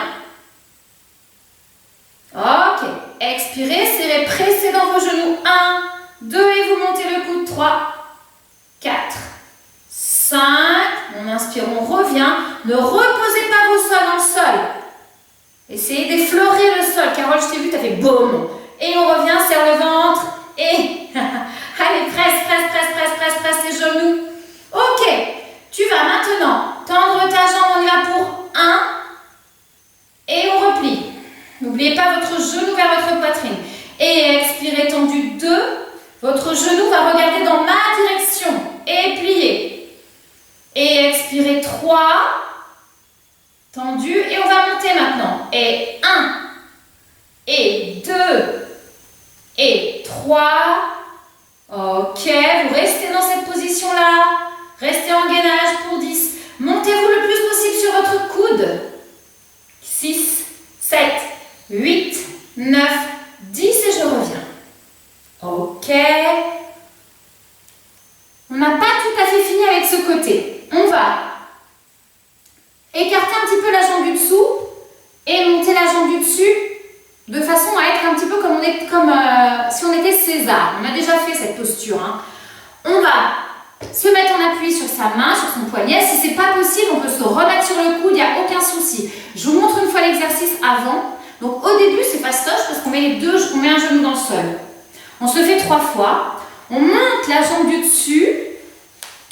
Ok. Expirez, serrez, pressez dans vos genoux. 1, 2 et vous montez le coude. 3, 4, 5. On inspire, on revient. Ne reposez pas vos sols dans le sol. Essayez d'effleurer le sol. Carole, je t'ai vu, tu as fait boum. Et on revient, serre le ventre. Et allez, presse les genoux. Ok. Tu vas maintenant tendre ta jambe. On y va pour 1. Et on replie. N'oubliez pas votre genou vers votre poitrine. Et expirez tendu 2. Votre genou va regarder dans ma direction. Et plier. Et expirez 3. Tendu. Et on va monter maintenant. Et 1. Et 2. Et 3. Ok. Vous restez dans cette position-là. Restez en gainage pour 10. Montez-vous le plus possible sur votre coude. 6, 7, 8, 9, 10 et je reviens. Ok. On n'a pas tout à fait fini avec ce côté. On va écarter un petit peu la jambe du dessous et monter la jambe du dessus de façon à être un petit peu comme si on était César. On a déjà fait cette posture. Hein. On va se mettre en appui sur sa main, sur son poignet. Si ce n'est pas possible, on peut se remettre sur le coude, il n'y a aucun souci. Je vous montre une fois l'exercice avant. Donc au début, c'est fastoche parce qu'on met un genou dans le sol. On se le fait 3 fois. On monte la jambe du dessus.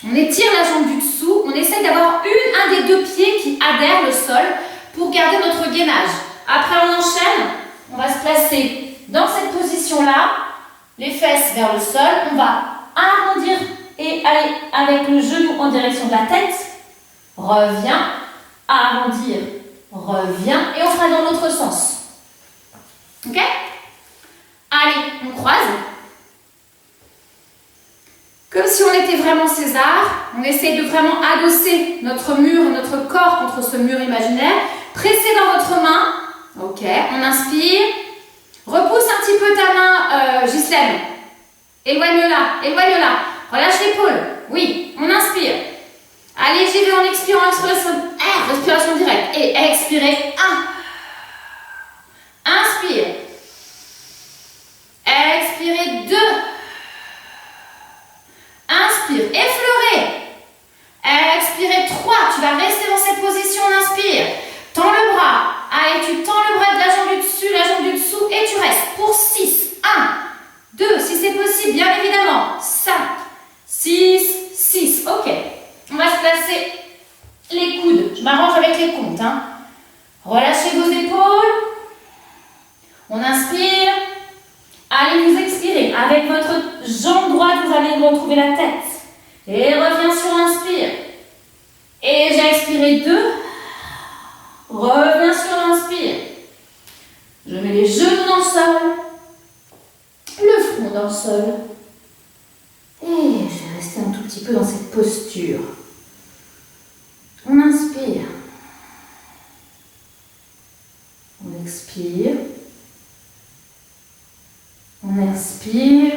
On étire la jambe du dessous. On essaie d'avoir un des deux pieds qui adhère le sol pour garder notre gainage. Après, on enchaîne. On va se placer dans cette position-là. Les fesses vers le sol. On va arrondir et aller avec le genou en direction de la tête. Reviens. Arrondir. Reviens. Et on fera dans l'autre sens. Ok? Allez, on croise. Comme si on était vraiment César. On essaie de vraiment adosser notre mur, notre corps contre ce mur imaginaire. Pressez dans votre main. Ok, on inspire. Repousse un petit peu ta main, Ghislaine. Éloigne-la, éloigne-la. Relâche l'épaule. Oui, on inspire. Allez, j'y vais en expirant, respiration directe. Et expirez. 1. Inspire. Expirez. 2. Inspire. Effleurez. Expirez. 3. Tu vas rester dans cette position. On inspire. Tends le bras. Allez, tu tends le bras de la jambe du dessus, la jambe du dessous et tu restes pour 6. 1, 2, si c'est possible, bien évidemment. 5, 6, 6. Ok. On va se placer les coudes. Je m'arrange avec les comptes. Hein. Relâchez vos épaules. On inspire. Allez, vous expirez. Avec votre jambe droite, vous allez retrouver la tête. Et reviens sur l'inspire. Et j'ai expiré 2. Reviens sur l'inspire. Je mets les genoux dans le sol. Le front dans le sol. Et je vais rester un tout petit peu dans cette posture. On inspire. On expire. On inspire.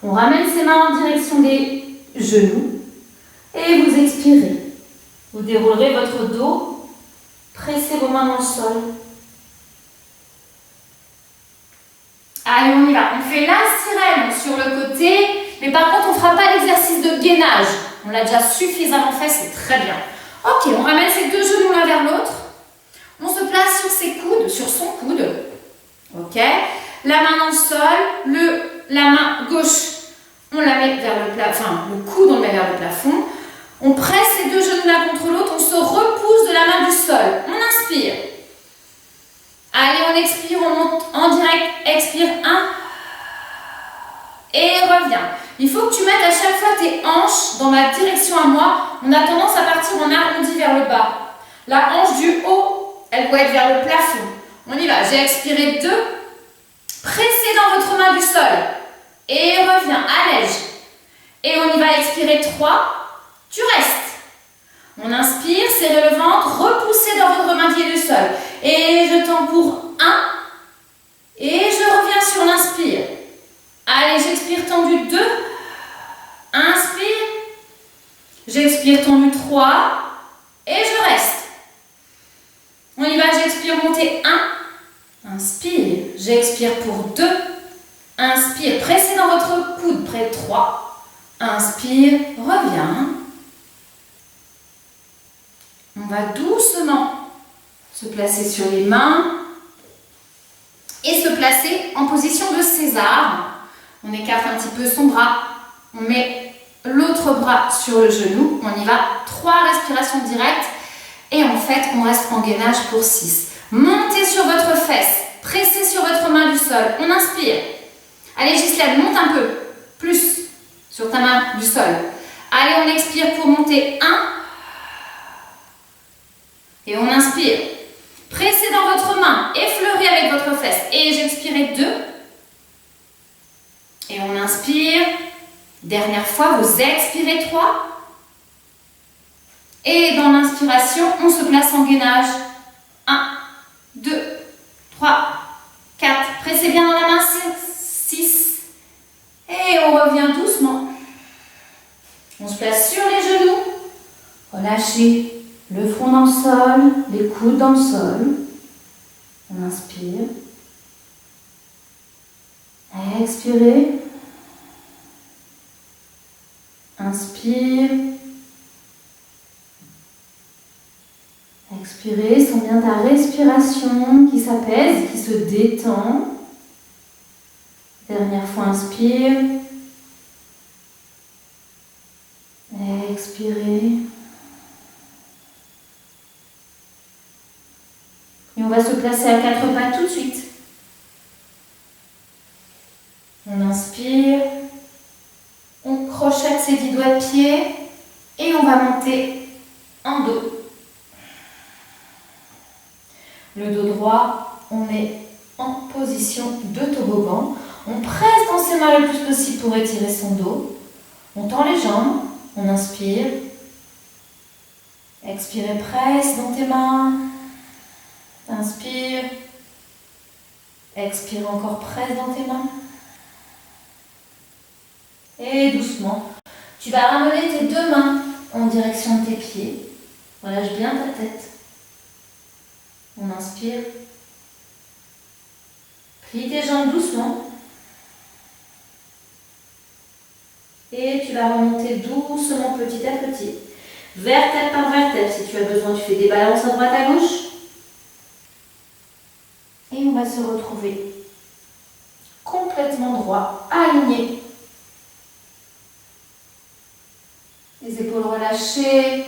On ramène ses mains en direction des genoux. Et vous expirez. Vous déroulerez votre dos. Pressez vos mains dans le sol. Allez, on y va. On fait la sirène sur le côté. Mais par contre, on ne fera pas l'exercice de gainage. On l'a déjà suffisamment fait, c'est très bien. Ok, on ramène ces deux genoux l'un vers l'autre. On se place sur ses coudes, sur son coude. Ok. La main dans le sol. La main gauche, on la met vers le plafond. Enfin, le coude, on le met vers le plafond. On presse ces deux genoux l'un contre l'autre. On se repousse de la main du sol. On inspire. Allez, on expire, on monte en direct. Expire 1. Et reviens. Il faut que tu mettes à chaque fois tes hanches dans ma direction à moi. On a tendance à partir en arrondi vers le bas. La hanche du haut, elle doit être vers le plafond. On y va. J'ai expiré 2. Pressez dans votre main du sol. Et reviens. Allège. Et on y va. Expirer 3. Tu restes. On inspire. Serrez le ventre. Repoussez dans votre main qui est du sol. Et je tends pour 1. Et je reviens sur l'inspire. Allez, j'expire tendu 2. Inspire. J'expire tendu 3. Et je reste. On y va, j'expire monter 1. Inspire. J'expire pour 2. Inspire. Pressez dans votre coude près de 3. Inspire. Reviens. On va doucement se placer sur les mains et se placer en position de César. On écarte un petit peu son bras. On met l'autre bras sur le genou. On y va. 3 respirations directes. Et en fait, on reste en gainage pour 6. Montez sur votre fesse. Pressez sur votre main du sol. On inspire. Allez, Ghislaine, monte un peu. Plus sur ta main du sol. Allez, on expire pour monter 1. Et on inspire. Pressez dans votre main. Effleurez avec votre fesse. Et j'expire 2. Et on inspire. Dernière fois, vous expirez 3. Et dans l'inspiration, on se place en gainage. 1, 2, 3, 4. Pressez bien dans la main. 6. Et on revient doucement. On se place sur les genoux. Relâchez le front dans le sol, les coudes dans le sol. On inspire. Expirez. Inspire. Expirez, sens bien ta respiration qui s'apaise, qui se détend. Dernière fois, inspire. Expirez. Et on va se placer à 4 pattes tout de suite. On inspire. On crochette ses 10 doigts de pied. Et on va monter en dos. Le dos droit, on est en position de toboggan. On presse dans ses mains le plus possible pour étirer son dos. On tend les jambes, on inspire. Expirez, presse dans tes mains. Inspire. Expire encore, presse dans tes mains. Et doucement, tu vas ramener tes 2 mains en direction de tes pieds. Relâche bien ta tête. On inspire. Plie tes jambes doucement. Et tu vas remonter doucement petit à petit. Vertèbre par vertèbre. Si tu as besoin, tu fais des balances à droite à gauche. Et on va se retrouver complètement droit, aligné. Les épaules relâchées.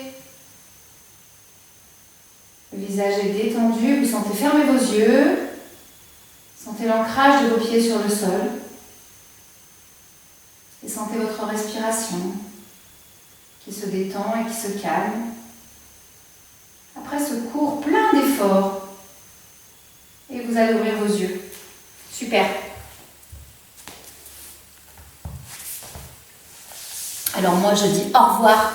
Le visage est détendu, vous sentez fermer vos yeux. Sentez l'ancrage de vos pieds sur le sol. Et sentez votre respiration qui se détend et qui se calme. Après ce cours plein d'efforts. Et vous allez ouvrir vos yeux. Super. Alors moi je dis au revoir